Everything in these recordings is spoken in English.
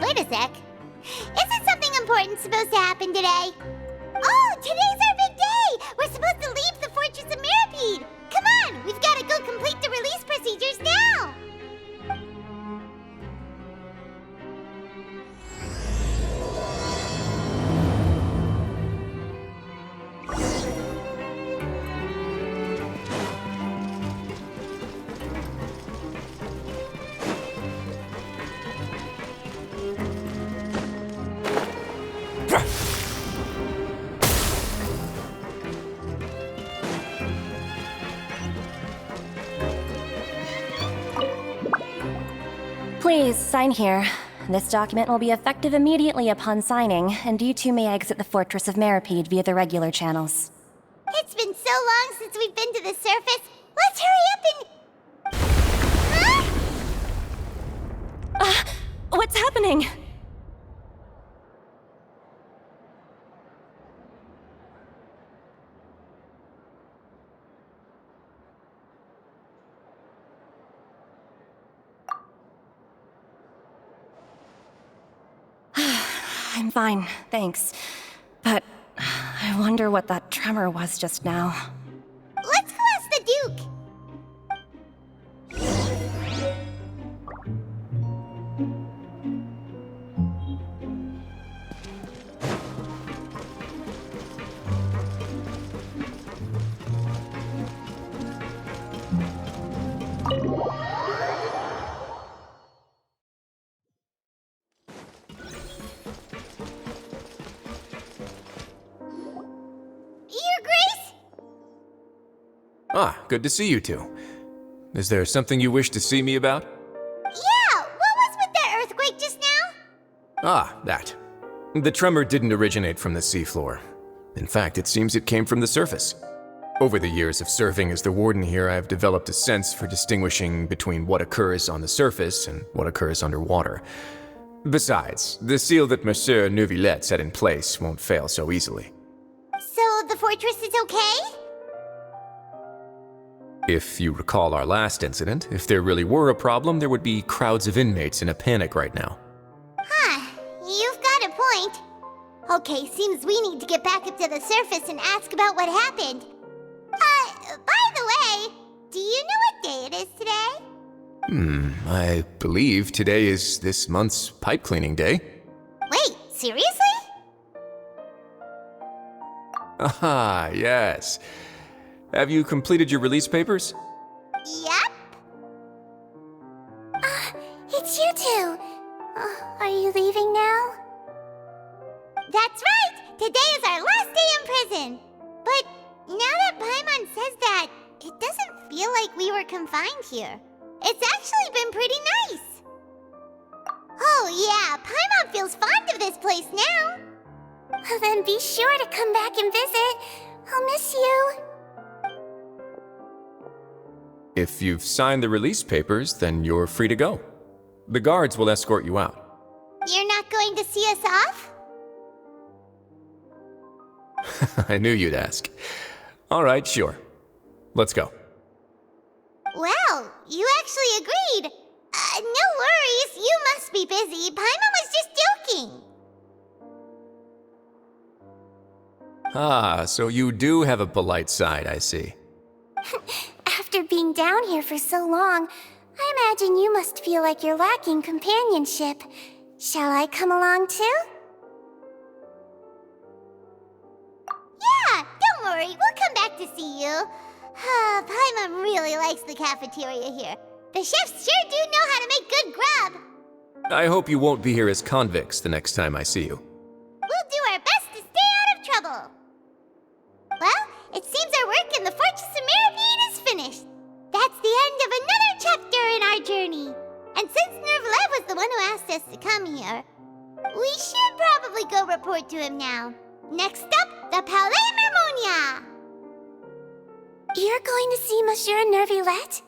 Wait a sec. Isn't something important supposed to happen today? Oh, today's our big day! We're supposed to leave the Fortress of Mirapede! Come on, we've got to go complete the release procedures now! Please, sign here. This document will be effective immediately upon signing, and you two may exit the Fortress of Mirapede via the regular channels. It's been so long since we've been to the surface. Let's hurry up and... Huh? What's happening? I'm fine, thanks. But I wonder what that tremor was just now. Let's go ask the Duke. Your Grace? Ah, good to see you two. Is there something you wish to see me about? Yeah, what was with that earthquake just now? Ah, that. The tremor didn't originate from the seafloor. In fact, it seems it came from the surface. Over the years of serving as the warden here, I've developed a sense for distinguishing between what occurs on the surface and what occurs underwater. Besides, the seal that Monsieur Neuvillette set in place won't fail so easily. So the fortress is okay? If you recall our last incident, if there really were a problem, there would be crowds of inmates in a panic right now. Huh, you've got a point. Okay, seems we need to get back up to the surface and ask about what happened. By the way, do you know what day it is today? I believe today is this month's pipe cleaning day. Wait, seriously? Aha, yes. Have you completed your release papers? Yep. It's you two. Are you leaving now? That's right! Today is our last day in prison! But now that Paimon says that, it doesn't feel like we were confined here. It's actually been pretty nice! Oh yeah, Paimon feels fond of this place now! Then be sure to come back and visit. I'll miss you. If you've signed the release papers, then you're free to go. The guards will escort you out. You're not going to see us off? I knew you'd ask. All right, sure. Let's go. Well, you actually agreed. No worries, you must be busy. Paimon was just joking. Ah, so you do have a polite side, I see. After being down here for so long, I imagine you must feel like you're lacking companionship. Shall I come along too? Yeah, don't worry, we'll come back to see you. Paimon really likes the cafeteria here. The chefs sure do know how to make good grub. I hope you won't be here as convicts the next time I see you. We'll do our best to stay out of trouble. Well, it seems our work in the Fortress of Mirapede is finished. That's the end of another chapter in our journey. And since Neuvillette was the one who asked us to come here, we should probably go report to him now. Next up, the Palais Mermonia. You're going to see Monsieur Neuvillette?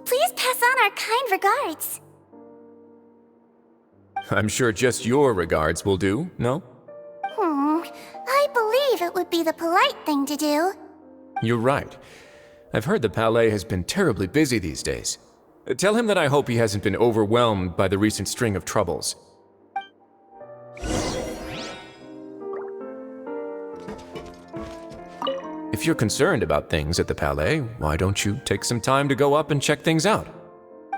Please pass on our kind regards. I'm sure just your regards will do, no? I believe it would be the polite thing to do. You're right. I've heard the Palais has been terribly busy these days. Tell him that I hope he hasn't been overwhelmed by the recent string of troubles. If you're concerned about things at the Palais, why don't you take some time to go up and check things out?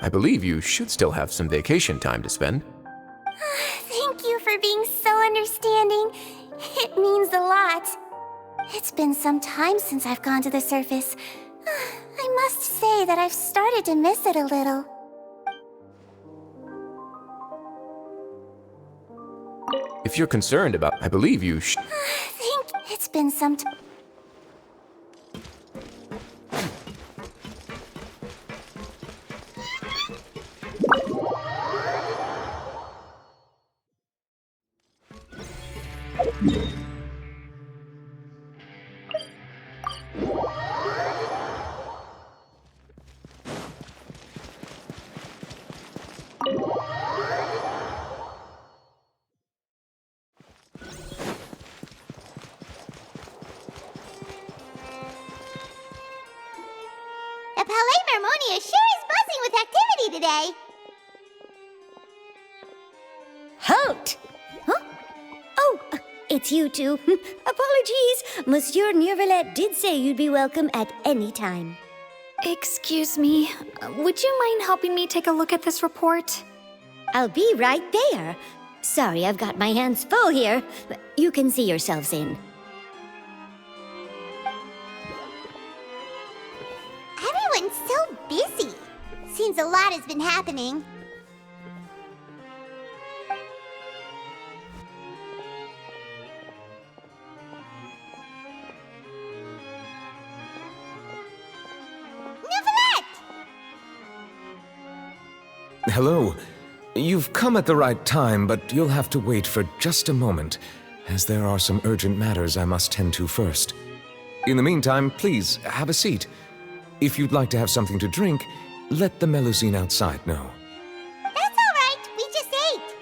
I believe you should still have some vacation time to spend. Thank you for being so understanding. It means a lot. It's been some time since I've gone to the surface. I must say that I've started to miss it a little. If you're concerned about, I believe you should. It's been some time. The Palais Mermonia sure is buzzing with activity today. Halt! Huh? Oh, it's you two. Apologies. Monsieur Neuvillette did say you'd be welcome at any time. Excuse me, would you mind helping me take a look at this report? I'll be right there. Sorry, I've got my hands full here. You can see yourselves in. Everyone's so busy. Seems a lot has been happening. Hello. You've come at the right time, but you'll have to wait for just a moment, as there are some urgent matters I must tend to first. In the meantime, please, have a seat. If you'd like to have something to drink, let the Melusine outside know. That's all right. We just ate.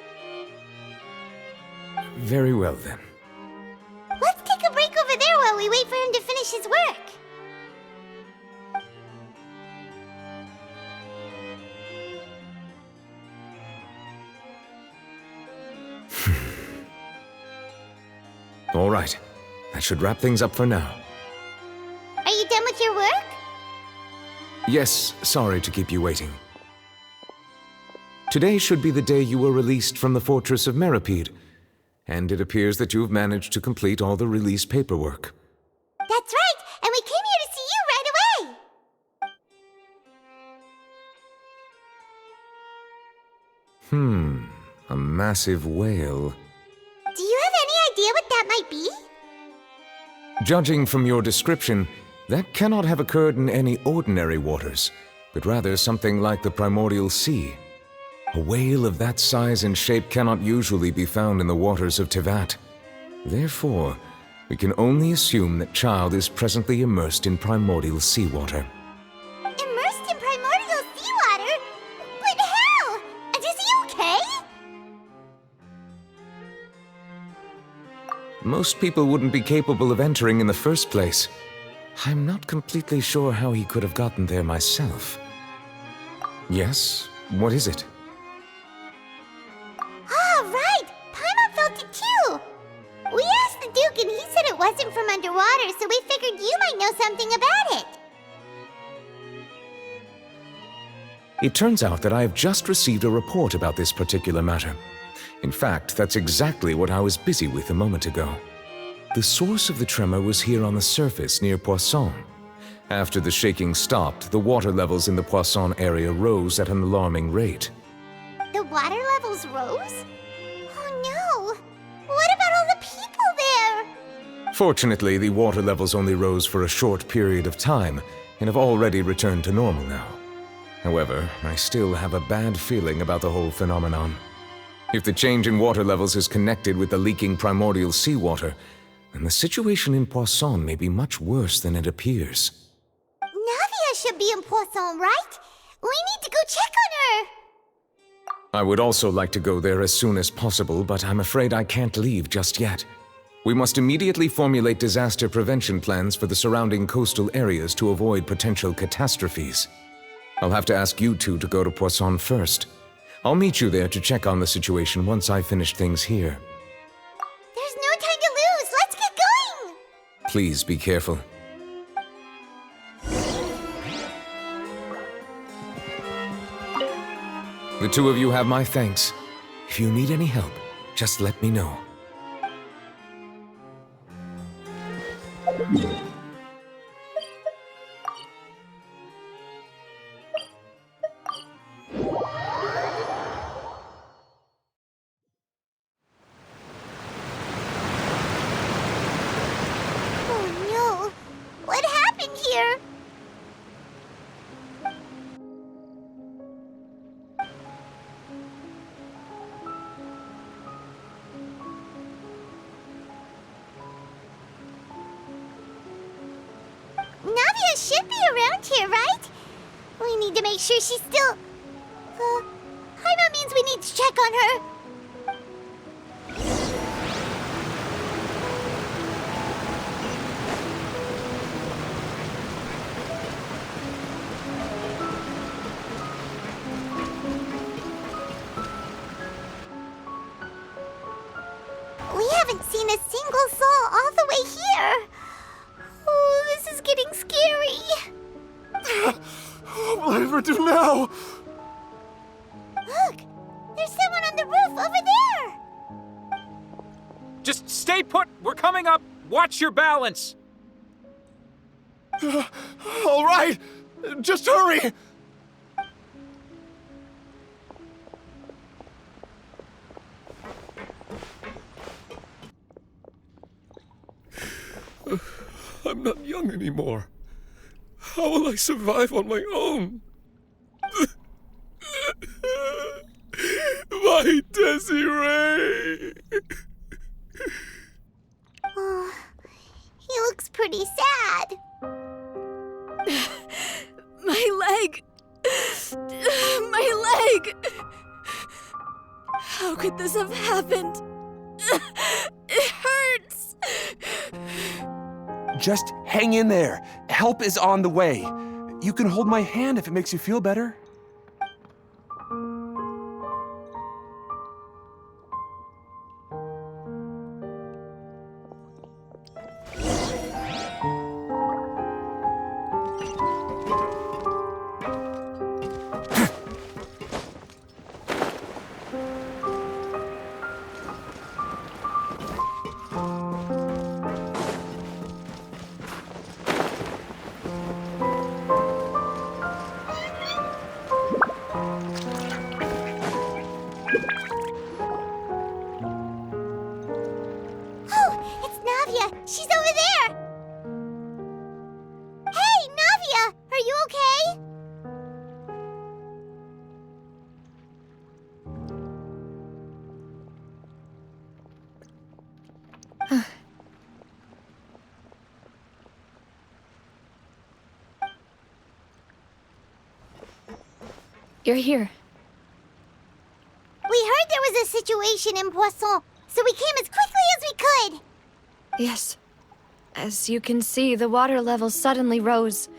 Very well, then. Let's take a break over there while we wait for him to finish his work. All right. That should wrap things up for now. Are you done with your work? Yes, sorry to keep you waiting. Today should be the day you were released from the Fortress of Meripede, and it appears that you've managed to complete all the release paperwork. That's right, and we came here to see you right away. A massive whale. Do you have any idea what that might be? Judging from your description, that cannot have occurred in any ordinary waters, but rather something like the primordial sea. A whale of that size and shape cannot usually be found in the waters of Tevat. Therefore, we can only assume that Child is presently immersed in primordial seawater. Immersed in primordial seawater? But how? And is he okay? Most people wouldn't be capable of entering in the first place. I'm not completely sure how he could have gotten there myself. Yes, what is it? Ah, right! Paimon felt it too! We asked the Duke and he said it wasn't from underwater, so we figured you might know something about it. It turns out that I have just received a report about this particular matter. In fact, that's exactly what I was busy with a moment ago. The source of the tremor was here on the surface near Poisson. After the shaking stopped, the water levels in the Poisson area rose at an alarming rate. The water levels rose? Oh no! What about all the people there? Fortunately, the water levels only rose for a short period of time and have already returned to normal now. However, I still have a bad feeling about the whole phenomenon. If the change in water levels is connected with the leaking primordial seawater, then the situation in Poisson may be much worse than it appears. Navia should be in Poisson, right? We need to go check on her! I would also like to go there as soon as possible, but I'm afraid I can't leave just yet. We must immediately formulate disaster prevention plans for the surrounding coastal areas to avoid potential catastrophes. I'll have to ask you two to go to Poisson first. I'll meet you there to check on the situation once I finish things here. There's no time to lose. Let's get going. Please be careful. The two of you have my thanks. If you need any help, just let me know. Oh no. What happened here? Navia should be around here, right? We need to make sure she's still... Paimon means we need to check on her. We haven't seen a single soul all the way here. Oh, this is getting scary. What will I ever do now? Look, there's someone on the roof over there. Just stay put! We're coming up! Watch your balance! All right, just hurry! I'm not young anymore. How will I survive on my own? My Desiree! Oh, he looks pretty sad. My leg! My leg! How could this have happened? It hurts! Just hang in there. Help is on the way. You can hold my hand if it makes you feel better. Oh, it's Navia. She's over there. Hey, Navia, are you okay? You're here. We heard there was a situation in Poisson, so we came as quickly as we could. Yes. As you can see, the water level suddenly rose.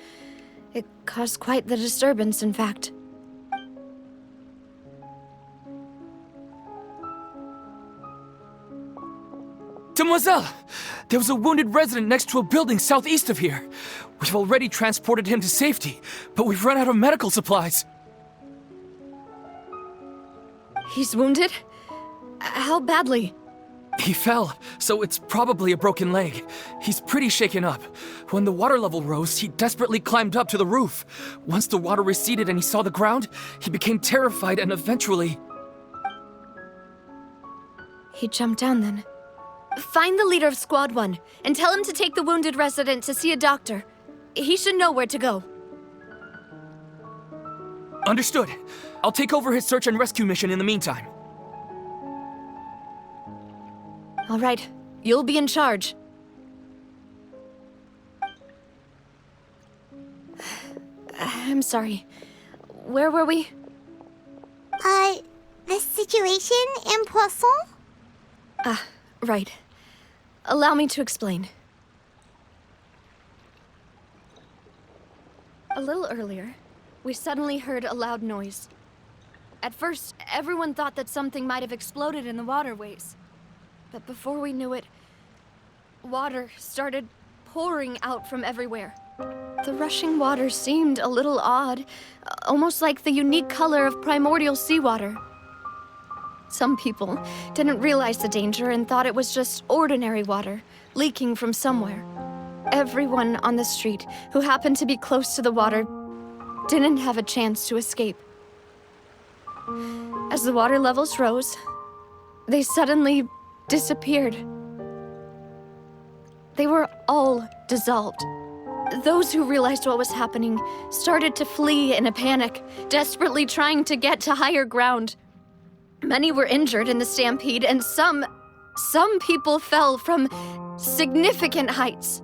It caused quite the disturbance, in fact. Demoiselle! There was a wounded resident next to a building southeast of here. We've already transported him to safety, but we've run out of medical supplies. He's wounded? How badly? He fell, so it's probably a broken leg. He's pretty shaken up. When the water level rose, he desperately climbed up to the roof. Once the water receded and he saw the ground, he became terrified and eventually... He jumped down then. Find the leader of Squad 1 and tell him to take the wounded resident to see a doctor. He should know where to go. Understood. I'll take over his search and rescue mission in the meantime. All right, you'll be in charge. I'm sorry. Where were we? The situation in Poisson? Ah, right. Allow me to explain. A little earlier, we suddenly heard a loud noise. At first, everyone thought that something might have exploded in the waterways. But before we knew it, water started pouring out from everywhere. The rushing water seemed a little odd, almost like the unique color of primordial seawater. Some people didn't realize the danger and thought it was just ordinary water, leaking from somewhere. Everyone on the street who happened to be close to the water didn't have a chance to escape. As the water levels rose, they suddenly disappeared. They were all dissolved. Those who realized what was happening started to flee in a panic, desperately trying to get to higher ground. Many were injured in the stampede, and some people fell from significant heights.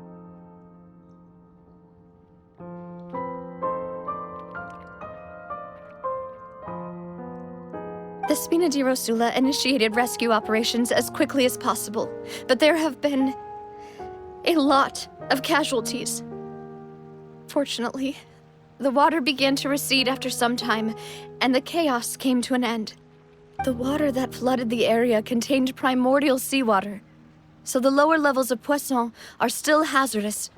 The Spina di Rosula initiated rescue operations as quickly as possible, but there have been a lot of casualties. Fortunately, the water began to recede after some time, and the chaos came to an end. The water that flooded the area contained primordial seawater, so the lower levels of Poisson are still hazardous.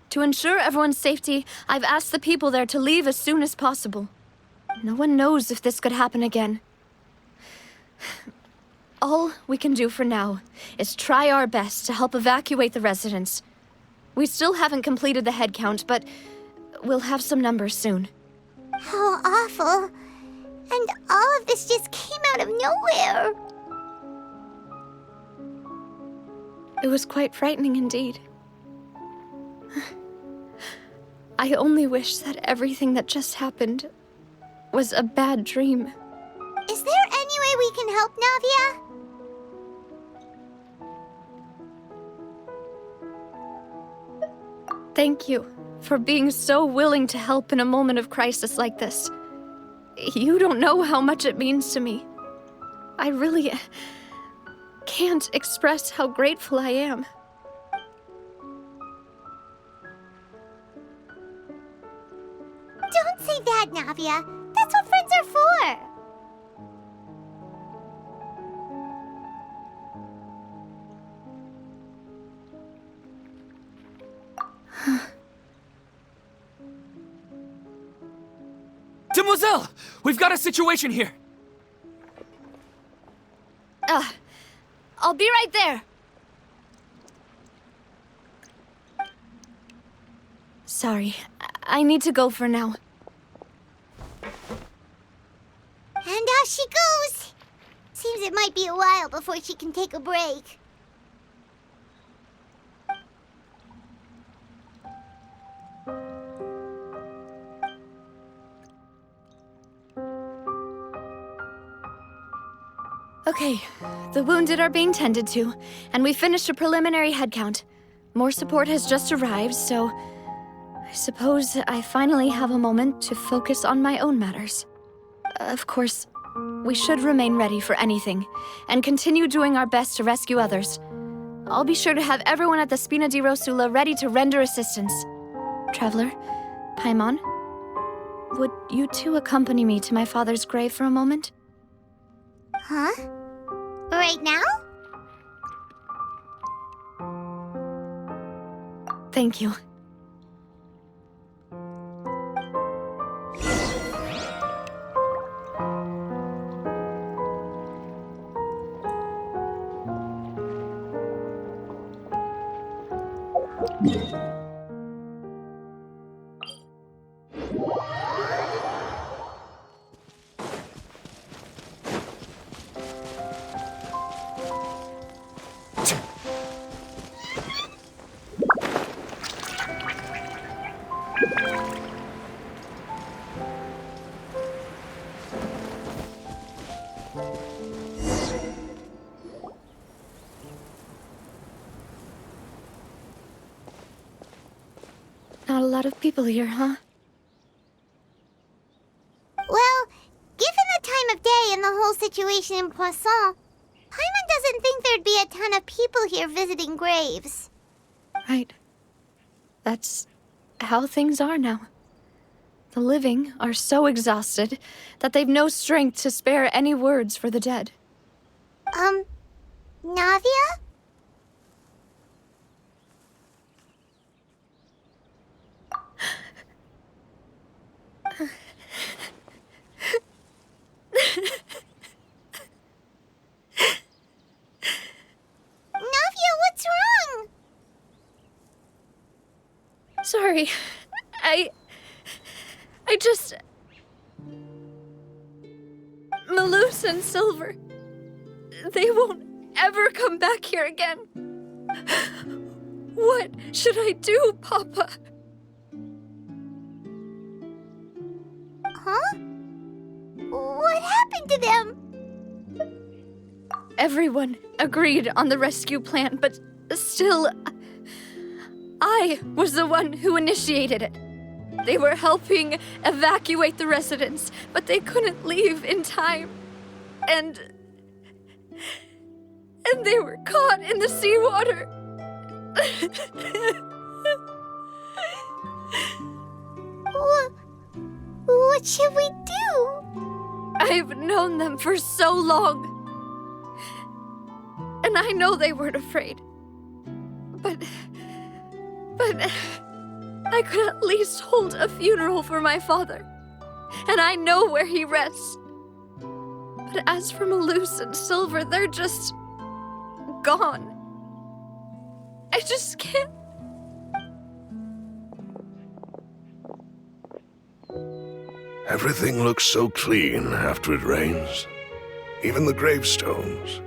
To ensure everyone's safety, I've asked the people there to leave as soon as possible. No one knows if this could happen again. All we can do for now is try our best to help evacuate the residents. We still haven't completed the head count, but we'll have some numbers soon. How awful. And all of this just came out of nowhere. It was quite frightening indeed. I only wish that everything that just happened was a bad dream. Is there any way we can help, Navia? Thank you for being so willing to help in a moment of crisis like this. You don't know how much it means to me. I really can't express how grateful I am. Don't say that, Navia. That's what friends are for. Demoiselle! We've got a situation here! I'll be right there. Sorry, I need to go for now. And off she goes. Seems it might be a while before she can take a break. Okay, the wounded are being tended to, and we finished a preliminary head count. More support has just arrived, so I suppose I finally have a moment to focus on my own matters. Of course, we should remain ready for anything, and continue doing our best to rescue others. I'll be sure to have everyone at the Spina di Rosula ready to render assistance. Traveler, Paimon, would you two accompany me to my father's grave for a moment? Huh? Right now? Thank you. Not a lot of people here, huh? Well, given the time of day and the whole situation in Poisson, Paimon doesn't think there'd be a ton of people here visiting graves. Right. That's how things are now. The living are so exhausted that they've no strength to spare any words for the dead. Navia? Navia, what's wrong? Sorry. I just... Malus and Silver. They won't ever come back here again. What should I do, Papa? Huh? What happened to them? Everyone agreed on the rescue plan, but still, I was the one who initiated it. They were helping evacuate the residents, but they couldn't leave in time. And they were caught in the seawater. What should we do? I've known them for so long. And I know they weren't afraid. But I could at least hold a funeral for my father. And I know where he rests. But as for Malus and Silver, they're just gone. I just can't. Everything looks so clean after it rains. Even the gravestones.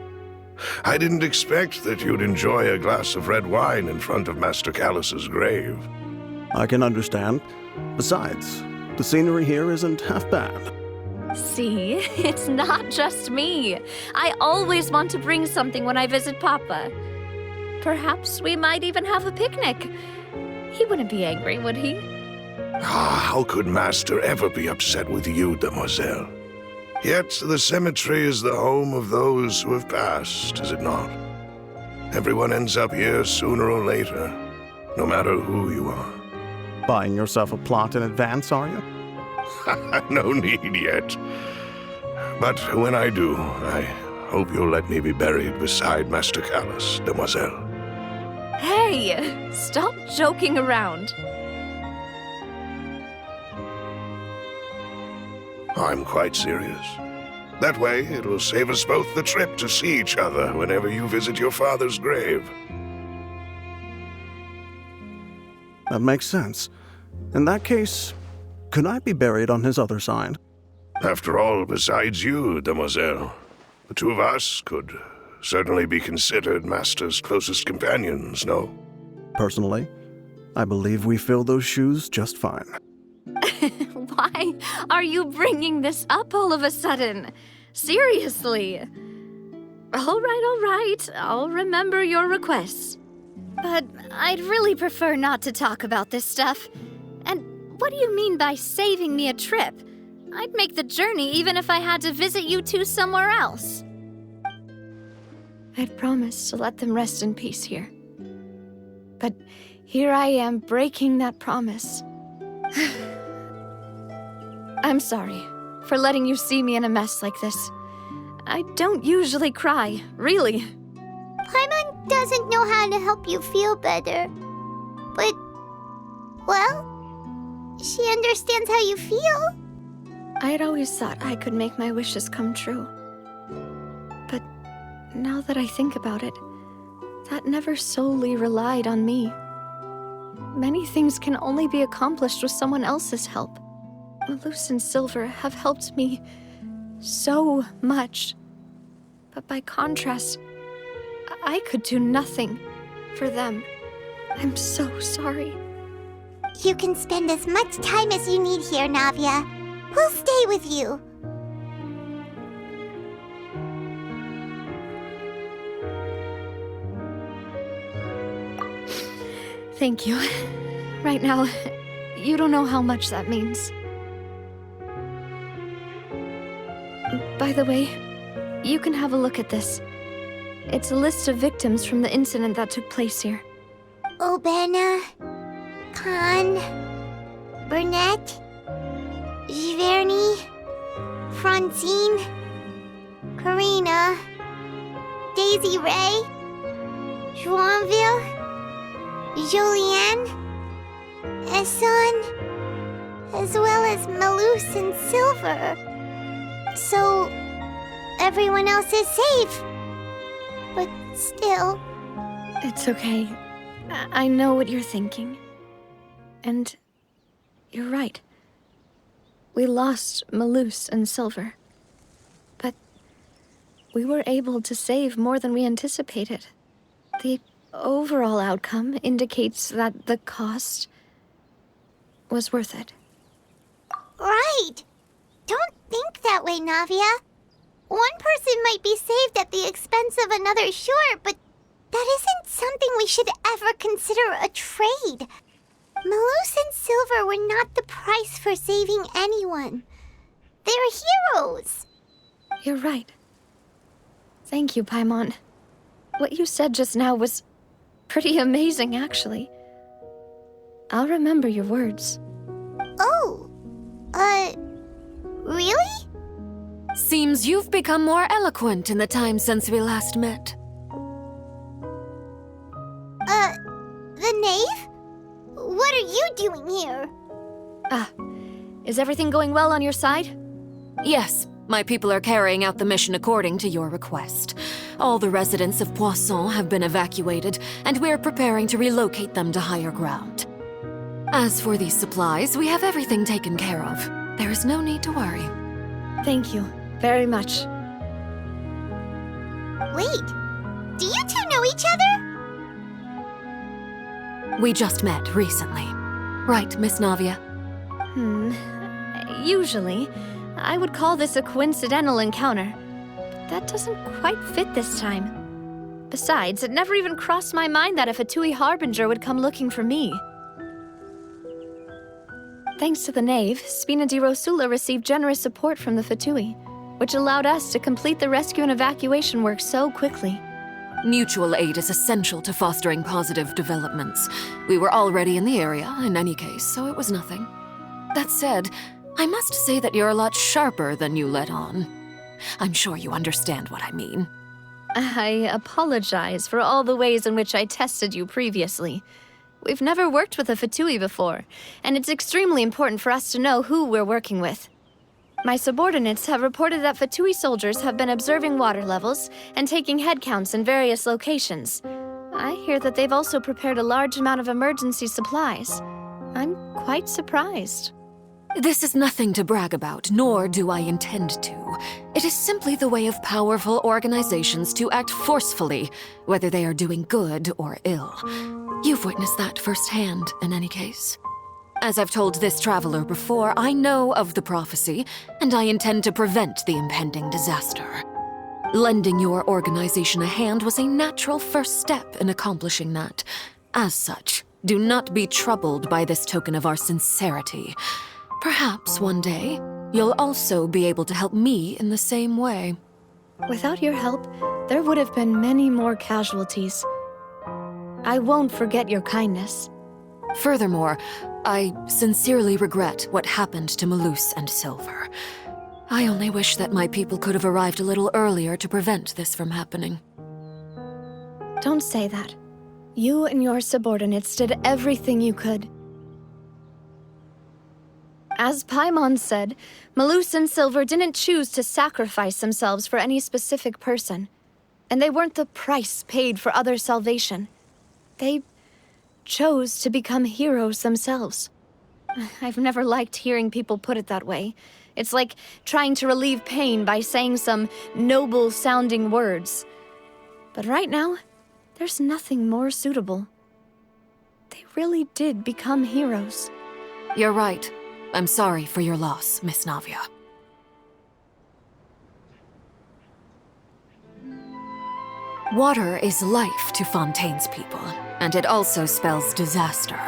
I didn't expect that you'd enjoy a glass of red wine in front of Master Callus's grave. I can understand. Besides, the scenery here isn't half bad. See, it's not just me. I always want to bring something when I visit Papa. Perhaps we might even have a picnic. He wouldn't be angry, would he? How could Master ever be upset with you, demoiselle? Yet the cemetery is the home of those who have passed, is it not? Everyone ends up here sooner or later, no matter who you are. Buying yourself a plot in advance, are you? No need yet. But when I do, I hope you'll let me be buried beside Master Callus, demoiselle. Hey, stop joking around. I'm quite serious. That way, it will save us both the trip to see each other whenever you visit your father's grave. That makes sense. In that case, could I be buried on his other side? After all, besides you, demoiselle, the two of us could certainly be considered Master's closest companions, no? Personally, I believe we fill those shoes just fine. Why are you bringing this up all of a sudden? Seriously. All right. I'll remember your requests. But I'd really prefer not to talk about this stuff. And what do you mean by saving me a trip? I'd make the journey even if I had to visit you two somewhere else. I'd promised to let them rest in peace here. But here I am breaking that promise. I'm sorry for letting you see me in a mess like this. I don't usually cry, really. Paimon doesn't know how to help you feel better. But, well, she understands how you feel. I had always thought I could make my wishes come true. But now that I think about it, that never solely relied on me. Many things can only be accomplished with someone else's help. Malus and Silver have helped me so much. But by contrast, I could do nothing for them. I'm so sorry. You can spend as much time as you need here, Navia. We'll stay with you. Thank you. Right now, you don't know how much that means. By the way, you can have a look at this. It's a list of victims from the incident that took place here. Obena, Khan, Burnett, Giverny, Francine, Karina, Daisy Ray, Joinville, Julianne, Esson, as well as Malus and Silver. So, everyone else is safe. But still... It's okay. I know what you're thinking. And you're right. We lost Malus and Silver. But we were able to save more than we anticipated. The overall outcome indicates that the cost was worth it. Right! Don't think that way, Navia. One person might be saved at the expense of another, sure, but that isn't something we should ever consider a trade. Malus and Silver were not the price for saving anyone. They're heroes. You're right. Thank you, Paimon. What you said just now was pretty amazing, actually. I'll remember your words. Oh, really? Seems you've become more eloquent in the time since we last met. The Knave? What are you doing here? Is everything going well on your side? Yes, my people are carrying out the mission according to your request. All the residents of Poisson have been evacuated, and we're preparing to relocate them to higher ground. As for these supplies, we have everything taken care of. There is no need to worry. Thank you very much. Wait, do you two know each other? We just met recently. Right, Miss Navia? Usually, I would call this a coincidental encounter. But that doesn't quite fit this time. Besides, it never even crossed my mind that a Fatui Harbinger would come looking for me. Thanks to the Knave, Spina di Rosula received generous support from the Fatui, which allowed us to complete the rescue and evacuation work so quickly. Mutual aid is essential to fostering positive developments. We were already in the area, in any case, so it was nothing. That said, I must say that you're a lot sharper than you let on. I'm sure you understand what I mean. I apologize for all the ways in which I tested you previously. We've never worked with a Fatui before, and it's extremely important for us to know who we're working with. My subordinates have reported that Fatui soldiers have been observing water levels and taking head counts in various locations. I hear that they've also prepared a large amount of emergency supplies. I'm quite surprised. This is nothing to brag about, nor do I intend to. It is simply the way of powerful organizations to act forcefully, whether they are doing good or ill. You've witnessed that firsthand, in any case. As I've told this traveler before, I know of the prophecy, and I intend to prevent the impending disaster. Lending your organization a hand was a natural first step in accomplishing that. As such, do not be troubled by this token of our sincerity. Perhaps one day, you'll also be able to help me in the same way. Without your help, there would have been many more casualties. I won't forget your kindness. Furthermore, I sincerely regret what happened to Malus and Silver. I only wish that my people could have arrived a little earlier to prevent this from happening. Don't say that. You and your subordinates did everything you could. As Paimon said, Malus and Silver didn't choose to sacrifice themselves for any specific person. And they weren't the price paid for other salvation. They chose to become heroes themselves. I've never liked hearing people put it that way. It's like trying to relieve pain by saying some noble-sounding words. But right now, there's nothing more suitable. They really did become heroes. You're right. I'm sorry for your loss, Miss Navia. Water is life to Fontaine's people, and it also spells disaster.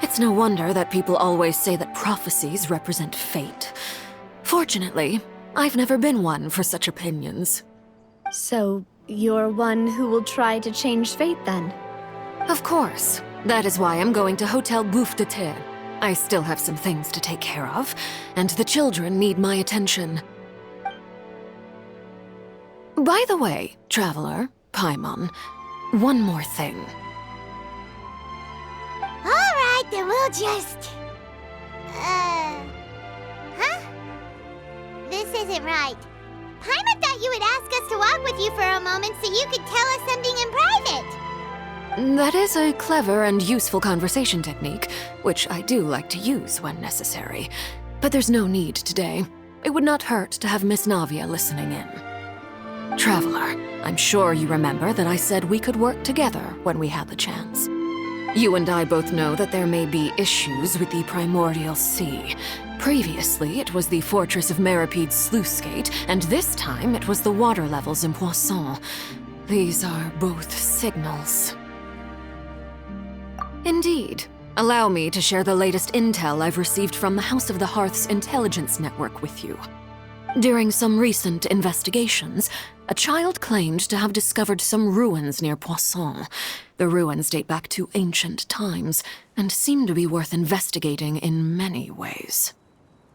It's no wonder that people always say that prophecies represent fate. Fortunately, I've never been one for such opinions. So, you're one who will try to change fate, then? Of course. That is why I'm going to Hotel Bouffe de Terre. I still have some things to take care of, and the children need my attention. By the way, Traveler, Paimon, one more thing. Alright, then we'll just... Huh? This isn't right. Paimon thought you would ask us to walk with you for a moment so you could tell us something in private. That is a clever and useful conversation technique, which I do like to use when necessary. But there's no need today. It would not hurt to have Miss Navia listening in. Traveler, I'm sure you remember that I said we could work together when we had the chance. You and I both know that there may be issues with the Primordial Sea. Previously, it was the Fortress of Meripede's sluice gate, and this time it was the water levels in Poisson. These are both signals. Indeed. Allow me to share the latest intel I've received from the House of the Hearth's intelligence network with you. During some recent investigations, a child claimed to have discovered some ruins near Poisson. The ruins date back to ancient times, and seem to be worth investigating in many ways.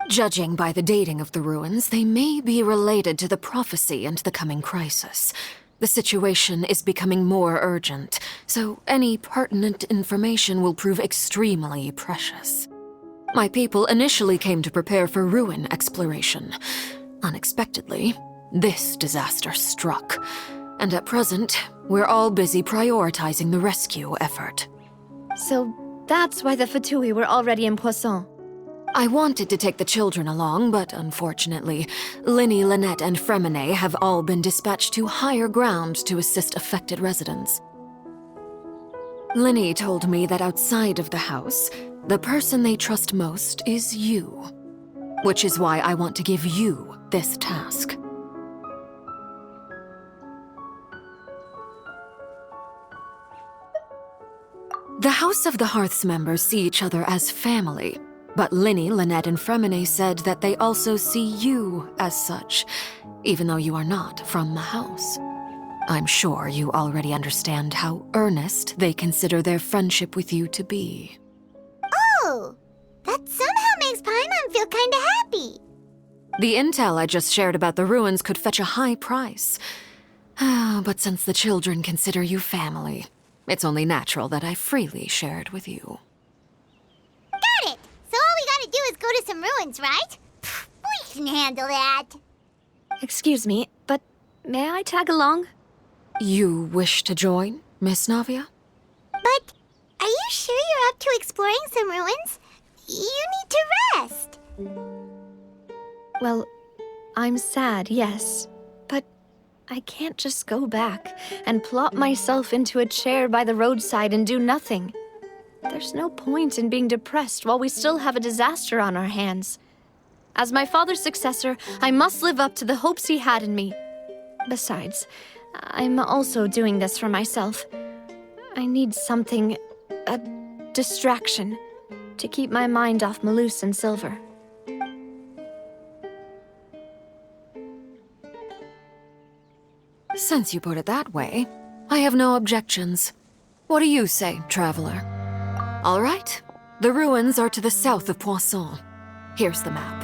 Judging by the dating of the ruins, they may be related to the prophecy and the coming crisis. The situation is becoming more urgent, so any pertinent information will prove extremely precious. My people initially came to prepare for ruin exploration. Unexpectedly, this disaster struck, and at present, we're all busy prioritizing the rescue effort. So that's why the Fatui were already in Poisson. I wanted to take the children along, but unfortunately, Linny, Lynette, and Fremine have all been dispatched to higher ground to assist affected residents. Linny told me that outside of the house, the person they trust most is you. Which is why I want to give you this task. The House of the Hearth's members see each other as family, but Linny, Lynette, and Fremine said that they also see you as such, even though you are not from the house. I'm sure you already understand how earnest they consider their friendship with you to be. Oh, that somehow makes Paimon feel kinda happy. The intel I just shared about the ruins could fetch a high price. But since the children consider you family, it's only natural that I freely share it with you. Got it! So all we gotta do is go to some ruins, right? We can handle that. Excuse me, but may I tag along? You wish to join, Miss Navia? But are you sure you're up to exploring some ruins? You need to rest. Well, I'm sad, yes. But I can't just go back and plop myself into a chair by the roadside and do nothing. There's no point in being depressed while we still have a disaster on our hands. As my father's successor, I must live up to the hopes he had in me. Besides, I'm also doing this for myself. I need something, a distraction, to keep my mind off Malus and Silver. Since you put it that way, I have no objections. What do you say, Traveler? All right, the ruins are to the south of Poisson. Here's the map.